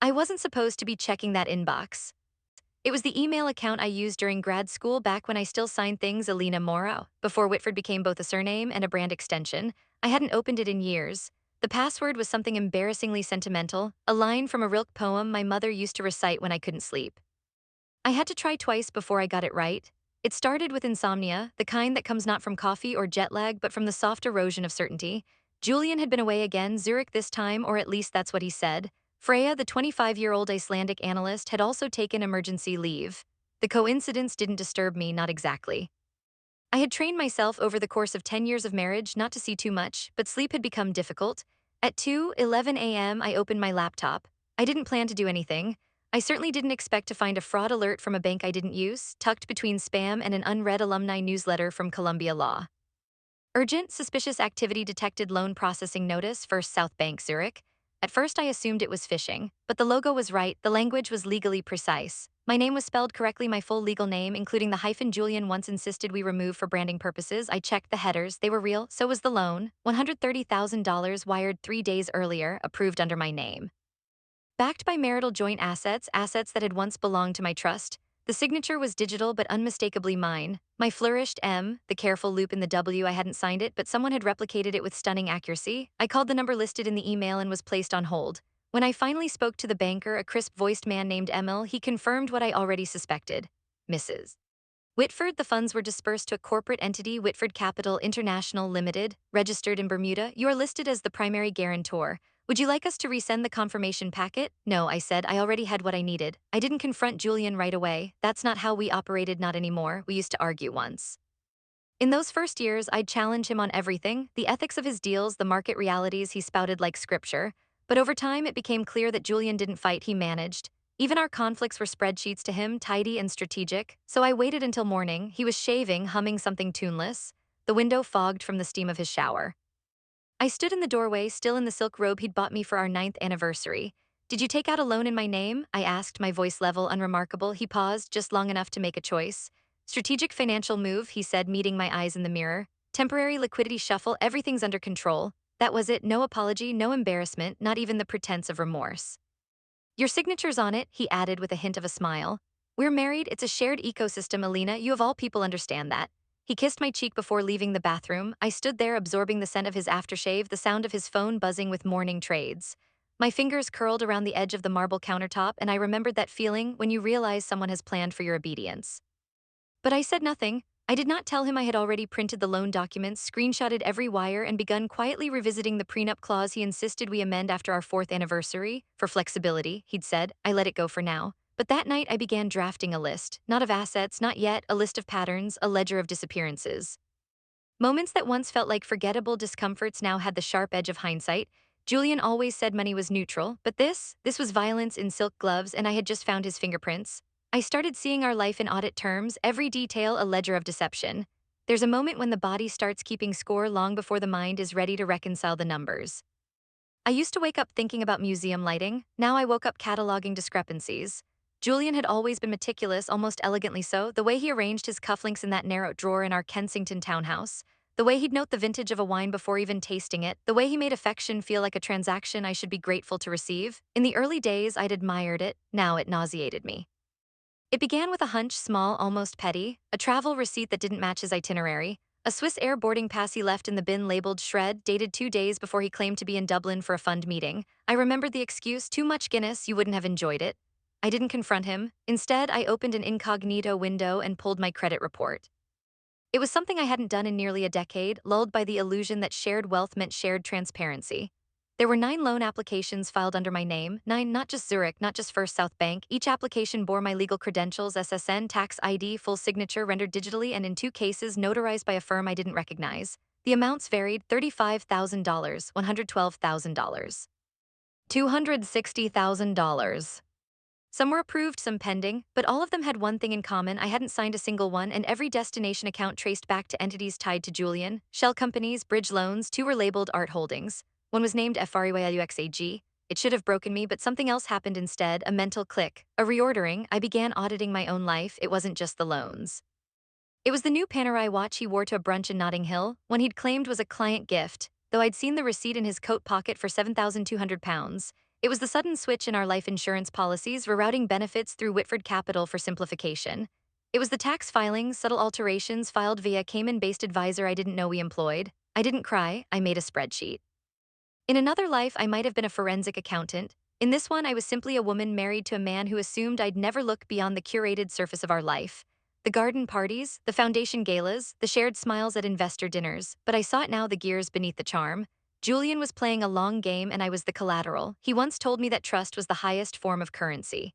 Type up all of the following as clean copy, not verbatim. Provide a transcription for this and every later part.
I wasn't supposed to be checking that inbox. It was the email account I used during grad school back when I still signed things Alina Morrow, before Whitford became both a surname and a brand extension. I hadn't opened it in years. The password was something embarrassingly sentimental, a line from a Rilke poem my mother used to recite when I couldn't sleep. I had to try twice before I got it right. It started with insomnia, the kind that comes not from coffee or jet lag but from the soft erosion of certainty. Julian had been away again, Zurich this time, or at least that's what he said. Freya, the 25-year-old Icelandic analyst, had also taken emergency leave. The coincidence didn't disturb me, not exactly. I had trained myself over the course of 10 years of marriage not to see too much, but sleep had become difficult. At 2:11 a.m., I opened my laptop. I didn't plan to do anything. I certainly didn't expect to find a fraud alert from a bank I didn't use, tucked between spam and an unread alumni newsletter from Columbia Law. Urgent, suspicious activity detected, loan processing notice, First South Bank, Zurich. At first I assumed it was phishing, but the logo was right, the language was legally precise. My name was spelled correctly, my full legal name, including the hyphen Julian once insisted we remove for branding purposes. I checked the headers, they were real, so was the loan. $130,000 wired 3 days earlier, approved under my name. Backed by marital joint assets, assets that had once belonged to my trust. The signature was digital but unmistakably mine. My flourished M, the careful loop in the W, I hadn't signed it, but someone had replicated it with stunning accuracy. I called the number listed in the email and was placed on hold. When I finally spoke to the banker, a crisp-voiced man named Emil, he confirmed what I already suspected. Mrs. Whitford, the funds were dispersed to a corporate entity, Whitford Capital International Limited, registered in Bermuda. You are listed as the primary guarantor. Would you like us to resend the confirmation packet? No, I said, I already had what I needed. I didn't confront Julian right away. That's not how we operated, not anymore. We used to argue once. In those first years, I'd challenge him on everything, the ethics of his deals, the market realities he spouted like scripture. But over time, it became clear that Julian didn't fight, he managed. Even our conflicts were spreadsheets to him, tidy and strategic. So I waited until morning. He was shaving, humming something tuneless. The window fogged from the steam of his shower. I stood in the doorway, still in the silk robe he'd bought me for our 9th anniversary. Did you take out a loan in my name? I asked, my voice level, unremarkable. He paused, just long enough to make a choice. Strategic financial move, he said, meeting my eyes in the mirror. Temporary liquidity shuffle, everything's under control. That was it, no apology, no embarrassment, not even the pretense of remorse. Your signature's on it, he added with a hint of a smile. We're married, it's a shared ecosystem, Alina, you of all people understand that. He kissed my cheek before leaving the bathroom. I stood there absorbing the scent of his aftershave, the sound of his phone buzzing with morning trades. My fingers curled around the edge of the marble countertop, and I remembered that feeling when you realize someone has planned for your obedience. But I said nothing. I did not tell him I had already printed the loan documents, screenshotted every wire, and begun quietly revisiting the prenup clause he insisted we amend after our 4th anniversary. For flexibility, he'd said. I let it go for now. But that night I began drafting a list, not of assets, not yet, a list of patterns, a ledger of disappearances. Moments that once felt like forgettable discomforts now had the sharp edge of hindsight. Julian always said money was neutral, but this was violence in silk gloves, and I had just found his fingerprints. I started seeing our life in audit terms, every detail a ledger of deception. There's a moment when the body starts keeping score long before the mind is ready to reconcile the numbers. I used to wake up thinking about museum lighting. Now I woke up cataloging discrepancies. Julian had always been meticulous, almost elegantly so, the way he arranged his cufflinks in that narrow drawer in our Kensington townhouse, the way he'd note the vintage of a wine before even tasting it, the way he made affection feel like a transaction I should be grateful to receive. In the early days, I'd admired it. Now it nauseated me. It began with a hunch, small, almost petty, a travel receipt that didn't match his itinerary, a Swiss Air boarding pass he left in the bin labeled shred, dated 2 days before he claimed to be in Dublin for a fund meeting. I remembered the excuse, too much Guinness, you wouldn't have enjoyed it. I didn't confront him. Instead, I opened an incognito window and pulled my credit report. It was something I hadn't done in nearly a decade, lulled by the illusion that shared wealth meant shared transparency. There were 9 loan applications filed under my name, 9, not just Zurich, not just First South Bank. Each application bore my legal credentials, SSN, tax ID, full signature rendered digitally, and in 2 cases notarized by a firm I didn't recognize. The amounts varied: $35,000, $112,000, $260,000. Some were approved, some pending, but all of them had one thing in common: I hadn't signed a single one, and every destination account traced back to entities tied to Julian. Shell companies, bridge loans, 2 were labeled Art Holdings. One was named FREYLUXAG. It should have broken me, but something else happened instead, a mental click, a reordering. I began auditing my own life. It wasn't just the loans. It was the new Panerai watch he wore to a brunch in Notting Hill, one he'd claimed was a client gift, though I'd seen the receipt in his coat pocket for £7,200. It was the sudden switch in our life insurance policies, rerouting benefits through Whitford Capital for simplification. It was the tax filings, subtle alterations filed via Cayman-based advisor I didn't know we employed. I didn't cry, I made a spreadsheet. In another life, I might have been a forensic accountant. In this one, I was simply a woman married to a man who assumed I'd never look beyond the curated surface of our life. The garden parties, the foundation galas, the shared smiles at investor dinners, but I saw it now, the gears beneath the charm. Julian was playing a long game and I was the collateral. He once told me that trust was the highest form of currency.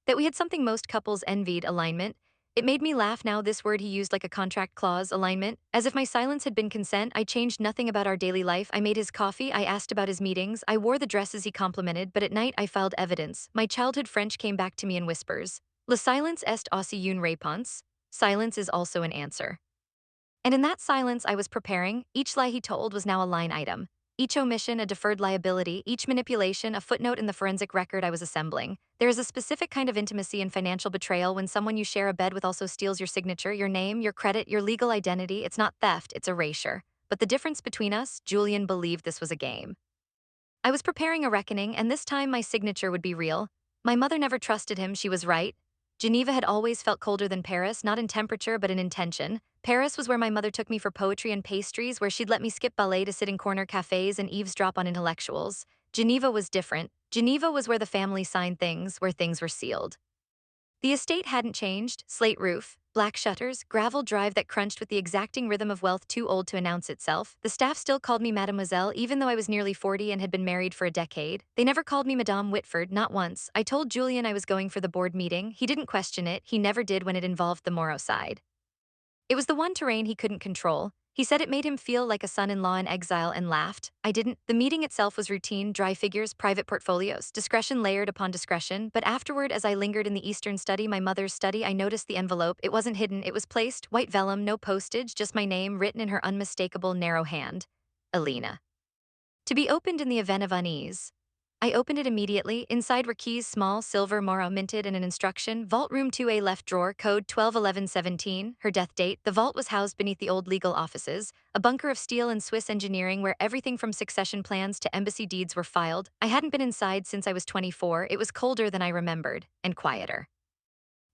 That we had something most couples envied, alignment. It made me laugh now, this word he used like a contract clause, alignment. As if my silence had been consent, I changed nothing about our daily life. I made his coffee, I asked about his meetings, I wore the dresses he complimented, but at night I filed evidence. My childhood French came back to me in whispers. Le silence est aussi une réponse. Silence is also an answer. And in that silence I was preparing, each lie he told was now a line item. Each omission a deferred liability, each manipulation a footnote in the forensic record I was assembling. There is a specific kind of intimacy in financial betrayal when someone you share a bed with also steals your signature, your name, your credit, your legal identity. It's not theft, it's erasure. But the difference between us, Julian believed this was a game. I was preparing a reckoning, and this time my signature would be real. My mother never trusted him, she was right. Geneva had always felt colder than Paris, not in temperature but in intention. Paris was where my mother took me for poetry and pastries, where she'd let me skip ballet to sit in corner cafes and eavesdrop on intellectuals. Geneva was different. Geneva was where the family signed things, where things were sealed. The estate hadn't changed: slate roof, black shutters, gravel drive that crunched with the exacting rhythm of wealth too old to announce itself. The staff still called me Mademoiselle even though I was nearly 40 and had been married for a decade. They never called me Madame Whitford, not once. I told Julian I was going for the board meeting. He didn't question it, he never did when it involved the Morrow side. It was the one terrain he couldn't control. He said it made him feel like a son-in-law in exile and laughed. I didn't. The meeting itself was routine, dry figures, private portfolios, discretion layered upon discretion, but afterward, as I lingered in the Eastern study, my mother's study, I noticed the envelope. It wasn't hidden, it was placed, white vellum, no postage, just my name written in her unmistakable narrow hand. Alina. To be opened in the event of unease. I opened it immediately. Inside were keys, small, silver, Morrow minted, and an instruction. Vault room 2A, left drawer, code 121117, her death date. The vault was housed beneath the old legal offices, a bunker of steel and Swiss engineering where everything from succession plans to embassy deeds were filed. I hadn't been inside since I was 24. It was colder than I remembered, and quieter.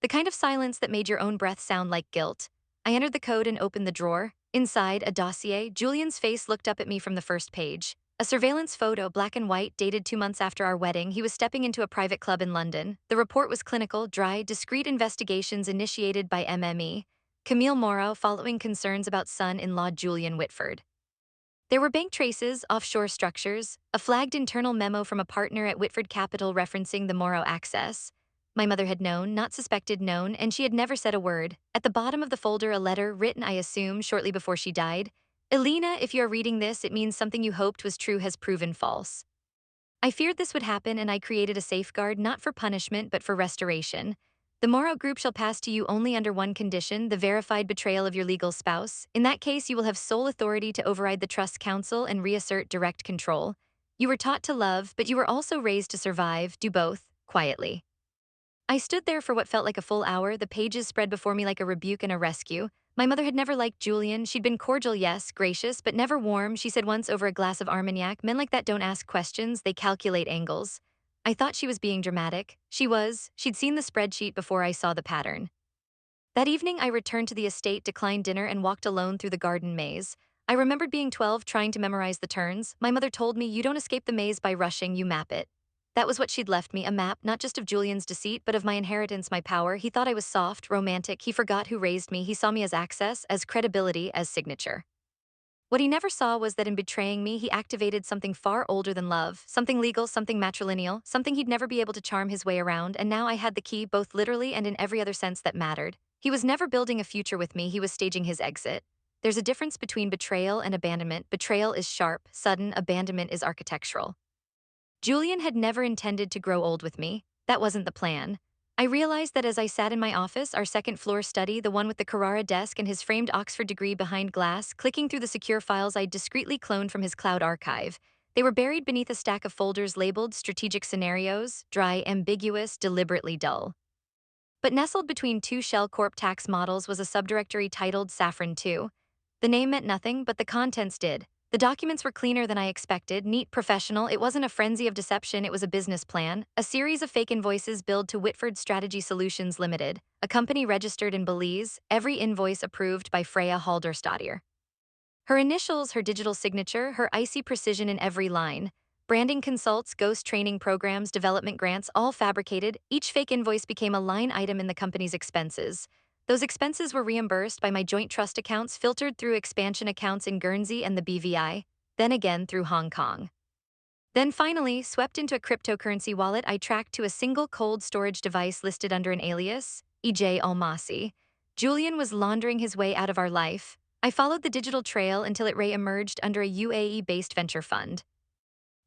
The kind of silence that made your own breath sound like guilt. I entered the code and opened the drawer. Inside, a dossier. Julian's face looked up at me from the first page. A surveillance photo, black and white, dated 2 months after our wedding. He was stepping into a private club in London. The report was clinical, dry, discreet investigations initiated by MME. Camille Morrow, following concerns about son-in-law Julian Whitford. There were bank traces, offshore structures, a flagged internal memo from a partner at Whitford Capital referencing the Morrow access. My mother had known, not suspected, known, and she had never said a word. At the bottom of the folder, a letter written, I assume, shortly before she died. Alina, if you are reading this, it means something you hoped was true has proven false. I feared this would happen, and I created a safeguard, not for punishment but for restoration. The Morrow Group shall pass to you only under one condition: the verified betrayal of your legal spouse. In that case, you will have sole authority to override the Trust Council and reassert direct control. You were taught to love, but you were also raised to survive. Do both, quietly. I stood there for what felt like a full hour, the pages spread before me like a rebuke and a rescue. My mother had never liked Julian. She'd been cordial, yes, gracious, but never warm, she said once over a glass of Armagnac. Men like that don't ask questions, they calculate angles. I thought she was being dramatic. She was. She'd seen the spreadsheet before I saw the pattern. That evening, I returned to the estate, declined dinner, and walked alone through the garden maze. I remembered being 12, trying to memorize the turns. My mother told me, you don't escape the maze by rushing, you map it. That was what she'd left me, a map, not just of Julian's deceit, but of my inheritance, my power. He thought I was soft, romantic. He forgot who raised me. He saw me as access, as credibility, as signature. What he never saw was that in betraying me, he activated something far older than love, something legal, something matrilineal, something he'd never be able to charm his way around, and now I had the key, both literally and in every other sense that mattered. He was never building a future with me, he was staging his exit. There's a difference between betrayal and abandonment. Betrayal is sharp, sudden, abandonment is architectural. Julian had never intended to grow old with me. That wasn't the plan. I realized that as I sat in my office, our second-floor study, the one with the Carrara desk and his framed Oxford degree behind glass, clicking through the secure files I'd discreetly cloned from his cloud archive. They were buried beneath a stack of folders labeled strategic scenarios, dry, ambiguous, deliberately dull. But nestled between 2 Shell Corp tax models was a subdirectory titled Saffron 2. The name meant nothing, but the contents did. The documents were cleaner than I expected, neat, professional. It wasn't a frenzy of deception, it was a business plan. A series of fake invoices billed to Whitford Strategy Solutions Limited, a company registered in Belize, every invoice approved by Freya Halderstadtir. Her initials, her digital signature, her icy precision in every line. Branding consults, ghost training programs, development grants, all fabricated. Each fake invoice became a line item in the company's expenses. Those expenses were reimbursed by my joint trust accounts filtered through expansion accounts in Guernsey and the BVI, then again through Hong Kong. Then finally, swept into a cryptocurrency wallet I tracked to a single cold storage device listed under an alias, EJ Almasi. Julian was laundering his way out of our life. I followed the digital trail until it re-emerged under a UAE-based venture fund.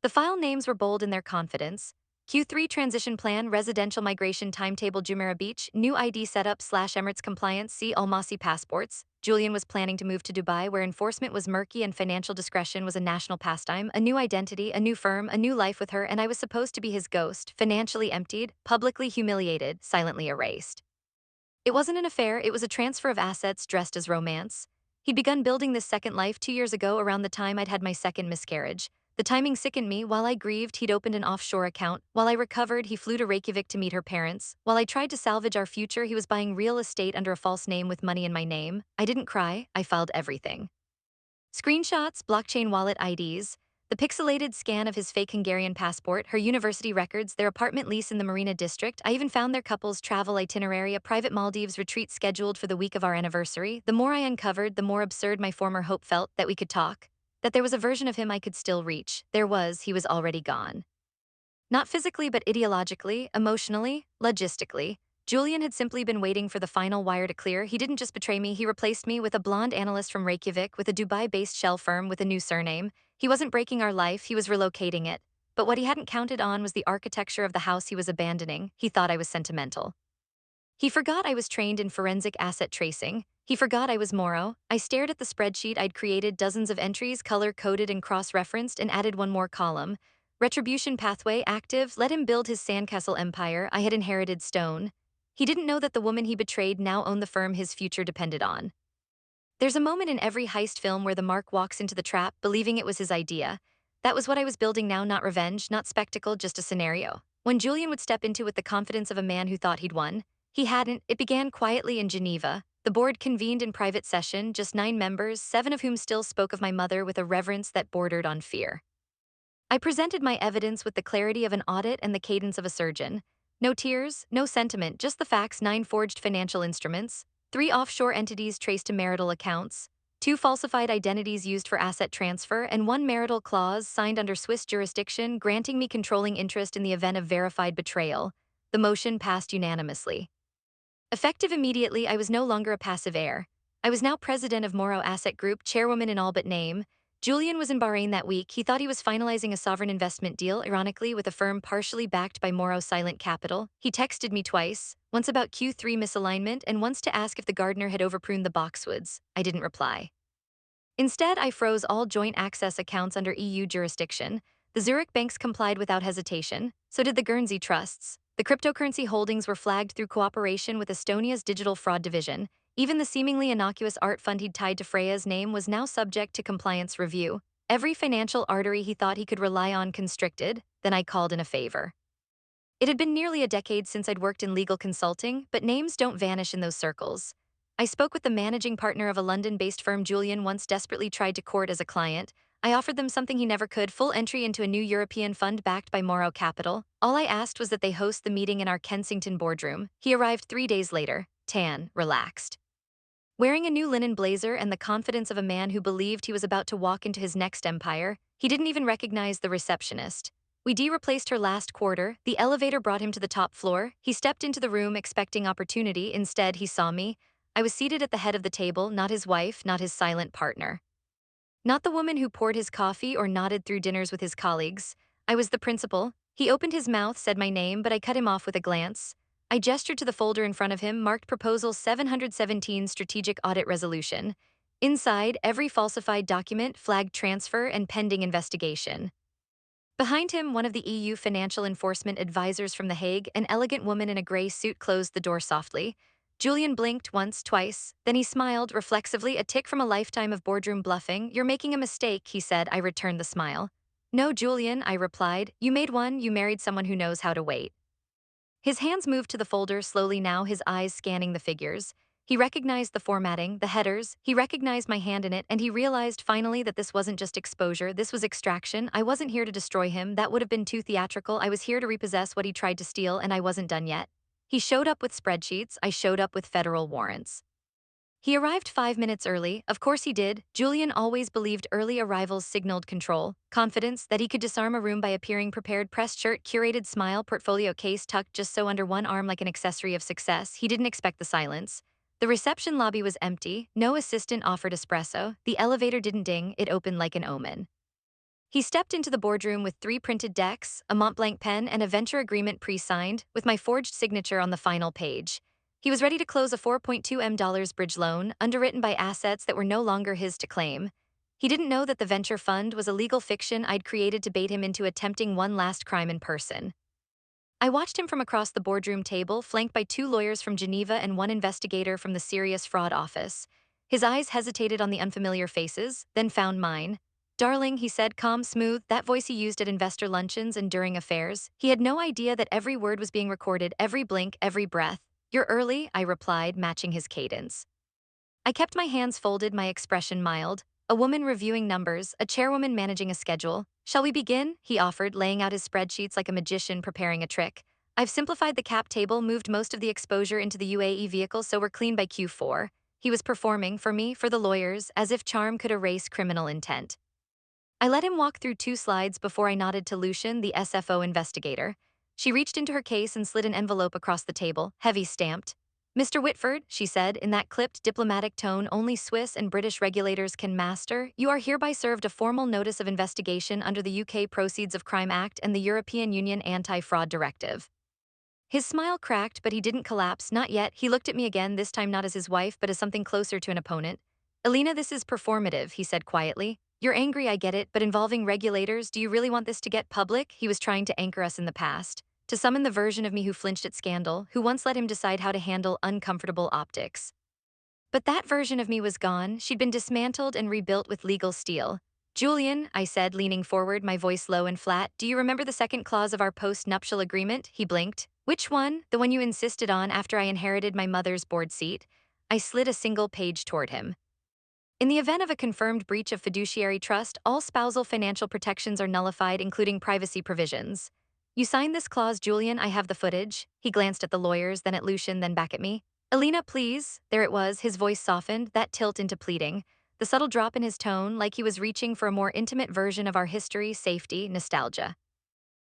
The file names were bold in their confidence. Q3 transition plan, residential migration timetable, Jumeirah Beach, new ID setup / Emirates compliance, see Almasi passports. Julian was planning to move to Dubai, where enforcement was murky and financial discretion was a national pastime, a new identity, a new firm, a new life with her, and I was supposed to be his ghost, financially emptied, publicly humiliated, silently erased. It wasn't an affair, it was a transfer of assets dressed as romance. He'd begun building this second life 2 years ago, around the time I'd had my second miscarriage. The timing sickened me. While I grieved, he'd opened an offshore account. While I recovered, he flew to Reykjavik to meet her parents. While I tried to salvage our future, he was buying real estate under a false name with money in my name. I didn't cry, I filed everything. Screenshots, blockchain wallet IDs, the pixelated scan of his fake Hungarian passport, her university records, their apartment lease in the Marina district. I even found their couple's travel itinerary, a private Maldives retreat scheduled for the week of our anniversary. The more I uncovered, the more absurd my former hope felt that we could talk, that there was a version of him I could still reach. He was already gone. Not physically, but ideologically, emotionally, logistically. Julian had simply been waiting for the final wire to clear. He didn't just betray me, he replaced me with a blonde analyst from Reykjavik with a Dubai-based shell firm with a new surname. He wasn't breaking our life, he was relocating it. But what he hadn't counted on was the architecture of the house he was abandoning. He thought I was sentimental. He forgot I was trained in forensic asset tracing. He forgot I was Moro. I stared at the spreadsheet I'd created, dozens of entries, color-coded and cross-referenced, and added one more column. Retribution pathway active, let him build his sandcastle empire. I had inherited stone. He didn't know that the woman he betrayed now owned the firm his future depended on. There's a moment in every heist film where the mark walks into the trap, believing it was his idea. That was what I was building now, not revenge, not spectacle, just a scenario. When Julian would step into it with the confidence of a man who thought he'd won, he hadn't. It began quietly in Geneva. The board convened in private session, just 9 members, 7 of whom still spoke of my mother with a reverence that bordered on fear. I presented my evidence with the clarity of an audit and the cadence of a surgeon. No tears, no sentiment, just the facts: 9 forged financial instruments, 3 offshore entities traced to marital accounts, 2 falsified identities used for asset transfer, and 1 marital clause signed under Swiss jurisdiction granting me controlling interest in the event of verified betrayal. The motion passed unanimously. Effective immediately, I was no longer a passive heir. I was now president of Moro Asset Group, chairwoman in all but name. Julian was in Bahrain that week. He thought he was finalizing a sovereign investment deal, ironically, with a firm partially backed by Moro Silent Capital. He texted me twice, once about Q3 misalignment and once to ask if the gardener had overpruned the boxwoods. I didn't reply. Instead, I froze all joint access accounts under EU jurisdiction. The Zurich banks complied without hesitation, so did the Guernsey trusts. The cryptocurrency holdings were flagged through cooperation with Estonia's digital fraud division. Even the seemingly innocuous art fund he'd tied to Freya's name was now subject to compliance review. Every financial artery he thought he could rely on constricted. Then I called in a favor. It had been nearly a decade since I'd worked in legal consulting, but names don't vanish in those circles. I spoke with the managing partner of a London-based firm Julian once desperately tried to court as a client. I offered them something he never could: full entry into a new European fund backed by Moro Capital. All I asked was that they host the meeting in our Kensington boardroom. He arrived 3 days later, tan, relaxed, wearing a new linen blazer and the confidence of a man who believed he was about to walk into his next empire. He didn't even recognize the receptionist. We replaced her last quarter. The elevator brought him to the top floor. He stepped into the room expecting opportunity. Instead, he saw me. I was seated at the head of the table, not his wife, not his silent partner, not the woman who poured his coffee or nodded through dinners with his colleagues. I was the principal. He opened his mouth, said my name, but I cut him off with a glance. I gestured to the folder in front of him, marked Proposal 717 Strategic Audit Resolution. Inside, every falsified document flagged transfer and pending investigation. Behind him, one of the EU financial enforcement advisors from The Hague, an elegant woman in a gray suit, closed the door softly. Julian blinked once, twice, then he smiled reflexively, a tick from a lifetime of boardroom bluffing. You're making a mistake, he said. I returned the smile. No, Julian, I replied. You made one, you married someone who knows how to wait. His hands moved to the folder slowly now, his eyes scanning the figures. He recognized the formatting, the headers, he recognized my hand in it, and he realized finally that this wasn't just exposure, this was extraction. I wasn't here to destroy him, that would have been too theatrical. I was here to repossess what he tried to steal, and I wasn't done yet. He showed up with spreadsheets, I showed up with federal warrants. He arrived 5 minutes early, of course he did. Julian always believed early arrivals signaled control, confidence, that he could disarm a room by appearing prepared. Pressed shirt, curated smile, portfolio case tucked just so under one arm like an accessory of success. He didn't expect the silence. The reception lobby was empty, no assistant offered espresso, the elevator didn't ding, it opened like an omen. He stepped into the boardroom with 3 printed decks, a Montblanc pen, and a venture agreement pre-signed, with my forged signature on the final page. He was ready to close a $4.2 million bridge loan, underwritten by assets that were no longer his to claim. He didn't know that the venture fund was a legal fiction I'd created to bait him into attempting one last crime in person. I watched him from across the boardroom table, flanked by 2 lawyers from Geneva and 1 investigator from the Serious Fraud Office. His eyes hesitated on the unfamiliar faces, then found mine. Darling, he said, calm, smooth, that voice he used at investor luncheons and during affairs. He had no idea that every word was being recorded, every blink, every breath. You're early, I replied, matching his cadence. I kept my hands folded, my expression mild. A woman reviewing numbers, a chairwoman managing a schedule. Shall we begin? He offered, laying out his spreadsheets like a magician preparing a trick. I've simplified the cap table, moved most of the exposure into the UAE vehicle, so we're clean by Q4. He was performing, for me, for the lawyers, as if charm could erase criminal intent. I let him walk through 2 slides before I nodded to Lucian, the SFO investigator. She reached into her case and slid an envelope across the table, heavy stamped. Mr. Whitford, she said, in that clipped, diplomatic tone only Swiss and British regulators can master, you are hereby served a formal notice of investigation under the UK Proceeds of Crime Act and the European Union Anti-Fraud Directive. His smile cracked, but he didn't collapse, not yet. He looked at me again, this time not as his wife, but as something closer to an opponent. Elena, this is performative, he said quietly. You're angry, I get it, but involving regulators, do you really want this to get public? He was trying to anchor us in the past, to summon the version of me who flinched at scandal, who once let him decide how to handle uncomfortable optics. But that version of me was gone, she'd been dismantled and rebuilt with legal steel. Julian, I said, leaning forward, my voice low and flat, do you remember the second clause of our post-nuptial agreement? He blinked. Which one? The one you insisted on after I inherited my mother's board seat? I slid a single page toward him. In the event of a confirmed breach of fiduciary trust, all spousal financial protections are nullified, including privacy provisions. You signed this clause, Julian, I have the footage. He glanced at the lawyers, then at Lucian, then back at me. Elena, please. There it was, his voice softened, that tilt into pleading. The subtle drop in his tone, like he was reaching for a more intimate version of our history, safety, nostalgia.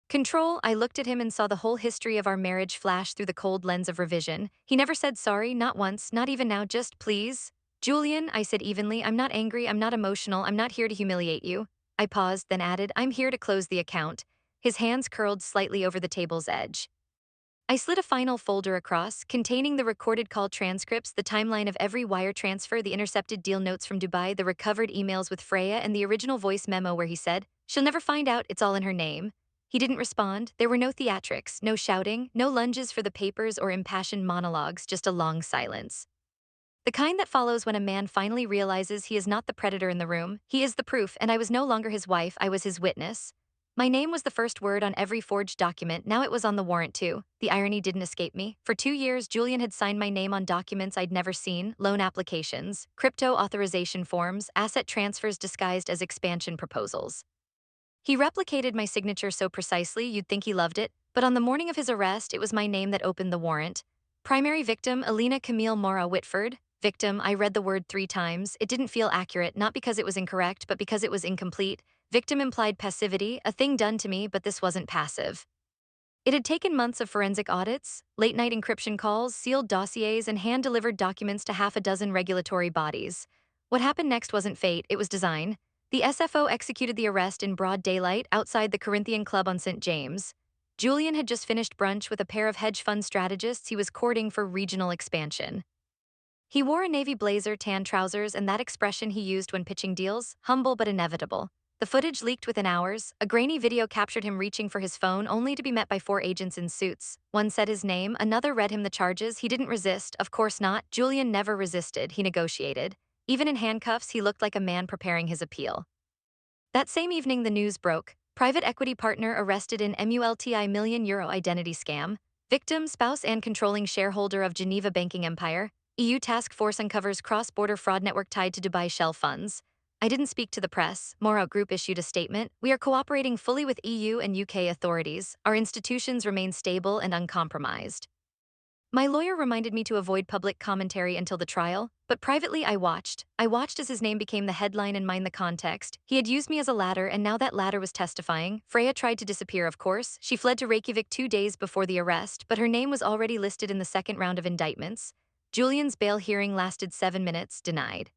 Control, I looked at him and saw the whole history of our marriage flash through the cold lens of revision. He never said sorry, not once, not even now, just please. Julian, I said evenly, I'm not angry, I'm not emotional, I'm not here to humiliate you. I paused, then added, I'm here to close the account. His hands curled slightly over the table's edge. I slid a final folder across, containing the recorded call transcripts, the timeline of every wire transfer, the intercepted deal notes from Dubai, the recovered emails with Freya, and the original voice memo where he said, she'll never find out, it's all in her name. He didn't respond. There were no theatrics, no shouting, no lunges for the papers or impassioned monologues, just a long silence. The kind that follows when a man finally realizes he is not the predator in the room, he is the proof, and I was no longer his wife, I was his witness. My name was the first word on every forged document, now it was on the warrant too. The irony didn't escape me. For 2 years, Julian had signed my name on documents I'd never seen, loan applications, crypto authorization forms, asset transfers disguised as expansion proposals. He replicated my signature so precisely you'd think he loved it, but on the morning of his arrest, it was my name that opened the warrant. Primary victim, Elena Camille Mora Whitford. Victim, I read the word 3 times. It didn't feel accurate, not because it was incorrect, but because it was incomplete. Victim implied passivity, a thing done to me, but this wasn't passive. It had taken months of forensic audits, late-night encryption calls, sealed dossiers, and hand-delivered documents to half a dozen regulatory bodies. What happened next wasn't fate, it was design. The SFO executed the arrest in broad daylight outside the Corinthian Club on St. James. Julian had just finished brunch with a pair of hedge fund strategists he was courting for regional expansion. He wore a navy blazer, tan trousers, and that expression he used when pitching deals, humble but inevitable. The footage leaked within hours. A grainy video captured him reaching for his phone only to be met by 4 agents in suits. One said his name, another read him the charges. He didn't resist, of course not. Julian never resisted, he negotiated. Even in handcuffs, he looked like a man preparing his appeal. That same evening, the news broke. Private equity partner arrested in multi-million-euro identity scam. Victim, spouse and controlling shareholder of Geneva banking empire. EU task force uncovers cross-border fraud network tied to Dubai shell funds. I didn't speak to the press. Morrow Group issued a statement. We are cooperating fully with EU and UK authorities. Our institutions remain stable and uncompromised. My lawyer reminded me to avoid public commentary until the trial, but privately I watched. I watched as his name became the headline and mine the context. He had used me as a ladder, and now that ladder was testifying. Freya tried to disappear, of course. She fled to Reykjavik 2 days before the arrest, but her name was already listed in the second round of indictments. Julian's bail hearing lasted 7 minutes, denied.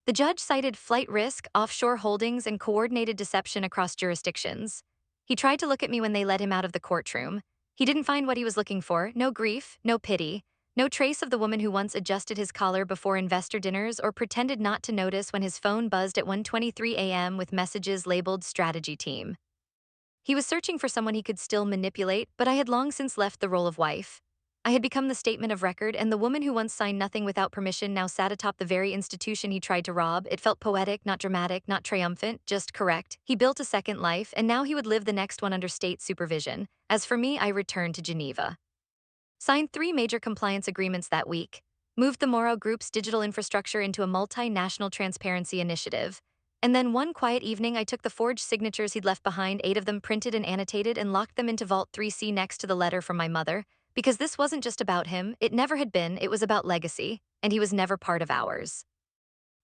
The judge cited flight risk, offshore holdings, and coordinated deception across jurisdictions. He tried to look at me when they led him out of the courtroom. He didn't find what he was looking for: no grief, no pity, no trace of the woman who once adjusted his collar before investor dinners or pretended not to notice when his phone buzzed at 1:23 a.m. with messages labeled strategy team. He was searching for someone he could still manipulate, but I had long since left the role of wife. I had become the statement of record, and the woman who once signed nothing without permission now sat atop the very institution he tried to rob. It felt poetic, not dramatic, not triumphant, just correct. He built a second life, and now he would live the next one under state supervision. As for me, I returned to Geneva. Signed 3 major compliance agreements that week. Moved the Morrow Group's digital infrastructure into a multinational transparency initiative. And then one quiet evening, I took the forged signatures he'd left behind, 8 of them printed and annotated, and locked them into Vault 3C next to the letter from my mother. Because this wasn't just about him, it never had been, it was about legacy, and he was never part of ours.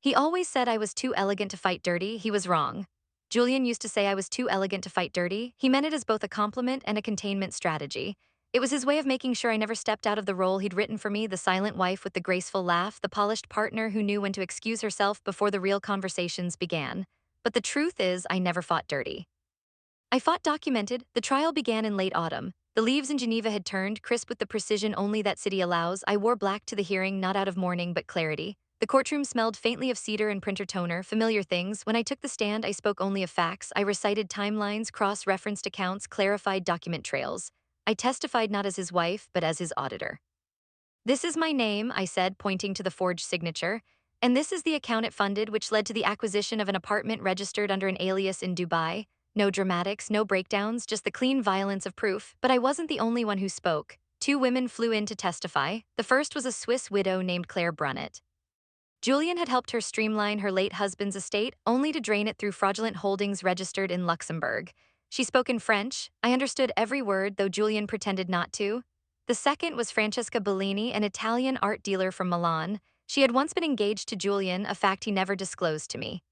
He always said I was too elegant to fight dirty. He was wrong. Julian used to say I was too elegant to fight dirty. He meant it as both a compliment and a containment strategy. It was his way of making sure I never stepped out of the role he'd written for me: the silent wife with the graceful laugh, the polished partner who knew when to excuse herself before the real conversations began. But the truth is, I never fought dirty. I fought documented. The trial began in late autumn. The leaves in Geneva had turned, crisp with the precision only that city allows. I wore black to the hearing, not out of mourning but clarity. The courtroom smelled faintly of cedar and printer toner, familiar things. When I took the stand, I spoke only of facts. I recited timelines, cross-referenced accounts, clarified document trails. I testified not as his wife, but as his auditor. This is my name, I said, pointing to the forged signature. And this is the account it funded, which led to the acquisition of an apartment registered under an alias in Dubai. No dramatics, no breakdowns, just the clean violence of proof. But I wasn't the only one who spoke. 2 women flew in to testify. The first was a Swiss widow named Claire Brunet. Julian had helped her streamline her late husband's estate, only to drain it through fraudulent holdings registered in Luxembourg. She spoke in French. I understood every word, though Julian pretended not to. The second was Francesca Bellini, an Italian art dealer from Milan. She had once been engaged to Julian, a fact he never disclosed to me.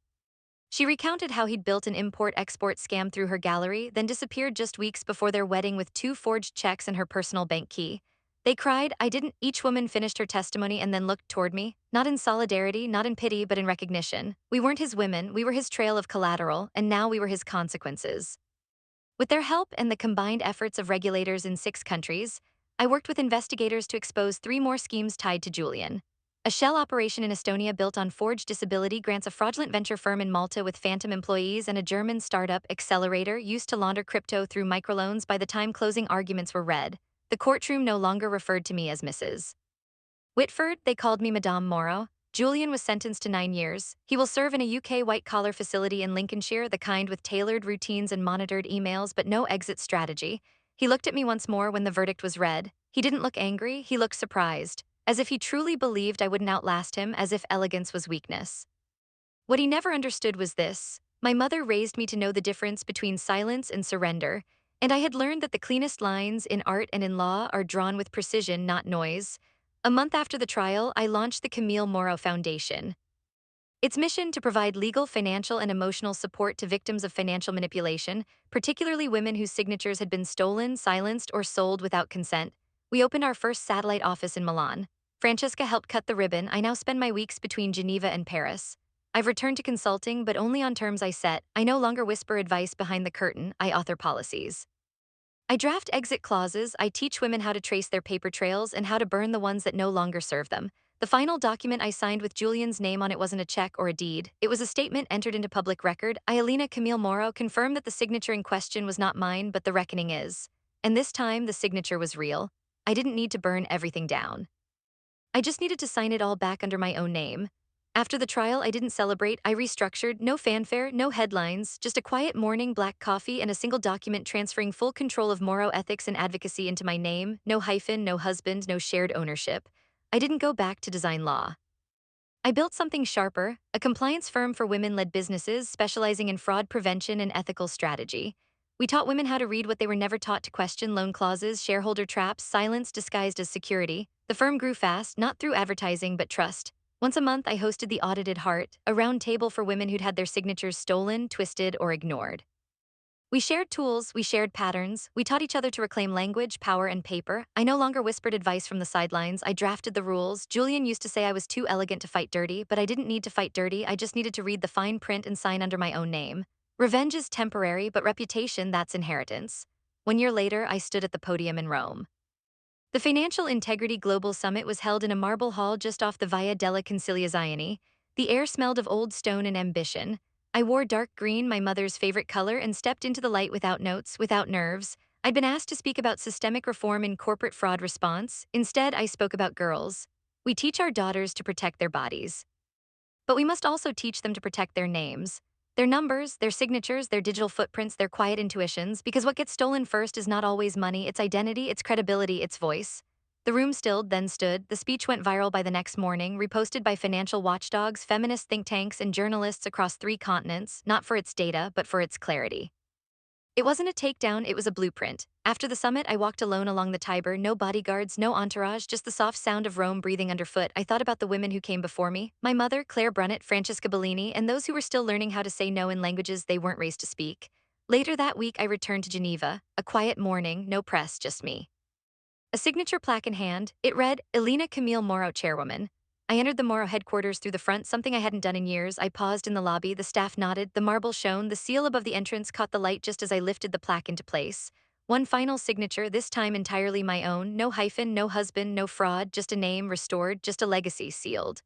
She recounted how he'd built an import-export scam through her gallery, then disappeared just weeks before their wedding with 2 forged checks and her personal bank key. They cried, I didn't. Each woman finished her testimony and then looked toward me, not in solidarity, not in pity, but in recognition. We weren't his women, we were his trail of collateral, and now we were his consequences. With their help and the combined efforts of regulators in 6 countries, I worked with investigators to expose 3 more schemes tied to Julian. A shell operation in Estonia built on forged disability grants, a fraudulent venture firm in Malta with phantom employees, and a German startup, Accelerator, used to launder crypto through microloans. By the time closing arguments were read, the courtroom no longer referred to me as Mrs. Whitford, they called me Madame Morrow. Julian was sentenced to 9 years. He will serve in a UK white-collar facility in Lincolnshire, the kind with tailored routines and monitored emails, but no exit strategy. He looked at me once more when the verdict was read. He didn't look angry, he looked surprised, as if he truly believed I wouldn't outlast him, as if elegance was weakness. What he never understood was this: my mother raised me to know the difference between silence and surrender, and I had learned that the cleanest lines in art and in law are drawn with precision, not noise. A month after the trial, I launched the Camille Morrow Foundation. Its mission to provide legal, financial, and emotional support to victims of financial manipulation, particularly women whose signatures had been stolen, silenced, or sold without consent. We opened our first satellite office in Milan. Francesca helped cut the ribbon. I now spend my weeks between Geneva and Paris. I've returned to consulting, but only on terms I set. I no longer whisper advice behind the curtain, I author policies. I draft exit clauses. I teach women how to trace their paper trails and how to burn the ones that no longer serve them. The final document I signed with Julian's name on it wasn't a check or a deed. It was a statement entered into public record. I, Alina Camille Morrow, confirmed that the signature in question was not mine, but the reckoning is. And this time, the signature was real. I didn't need to burn everything down. I just needed to sign it all back under my own name. After the trial, I didn't celebrate. I restructured. No fanfare, no headlines, just a quiet morning, black coffee, and a single document transferring full control of Morrow ethics and advocacy into my name. No hyphen, no husband, no shared ownership. I didn't go back to design law. I built something sharper, a compliance firm for women-led businesses specializing in fraud prevention and ethical strategy. We taught women how to read what they were never taught to question: loan clauses, shareholder traps, silence disguised as security. The firm grew fast, not through advertising but trust. Once a month, I hosted the Audited Heart, a round table for women who'd had their signatures stolen, twisted, or ignored. We shared tools, we shared patterns, we taught each other to reclaim language, power, and paper. I no longer whispered advice from the sidelines, I drafted the rules. Julian used to say I was too elegant to fight dirty, but I didn't need to fight dirty, I just needed to read the fine print and sign under my own name. Revenge is temporary, but reputation, that's inheritance. 1 year later, I stood at the podium in Rome. The Financial Integrity Global Summit was held in a marble hall just off the Via della Conciliazione. The air smelled of old stone and ambition. I wore dark green, my mother's favorite color, and stepped into the light without notes, without nerves. I'd been asked to speak about systemic reform in corporate fraud response. Instead, I spoke about girls. We teach our daughters to protect their bodies. But we must also teach them to protect their names, their numbers, their signatures, their digital footprints, their quiet intuitions, because what gets stolen first is not always money, it's identity, it's credibility, it's voice. The room stilled, then stood. The speech went viral by the next morning, reposted by financial watchdogs, feminist think tanks, and journalists across 3 continents, not for its data, but for its clarity. It wasn't a takedown, it was a blueprint. After the summit, I walked alone along the Tiber, no bodyguards, no entourage, just the soft sound of Rome breathing underfoot. I thought about the women who came before me, my mother, Claire Brunnett, Francesca Bellini, and those who were still learning how to say no in languages they weren't raised to speak. Later that week, I returned to Geneva, a quiet morning, no press, just me. A signature plaque in hand, it read, Alina Camille Morrow, Chairwoman. I entered the Morrow headquarters through the front, something I hadn't done in years. I paused in the lobby, the staff nodded, the marble shone, the seal above the entrance caught the light just as I lifted the plaque into place. One final signature, this time entirely my own, no hyphen, no husband, no fraud, just a name restored, just a legacy sealed.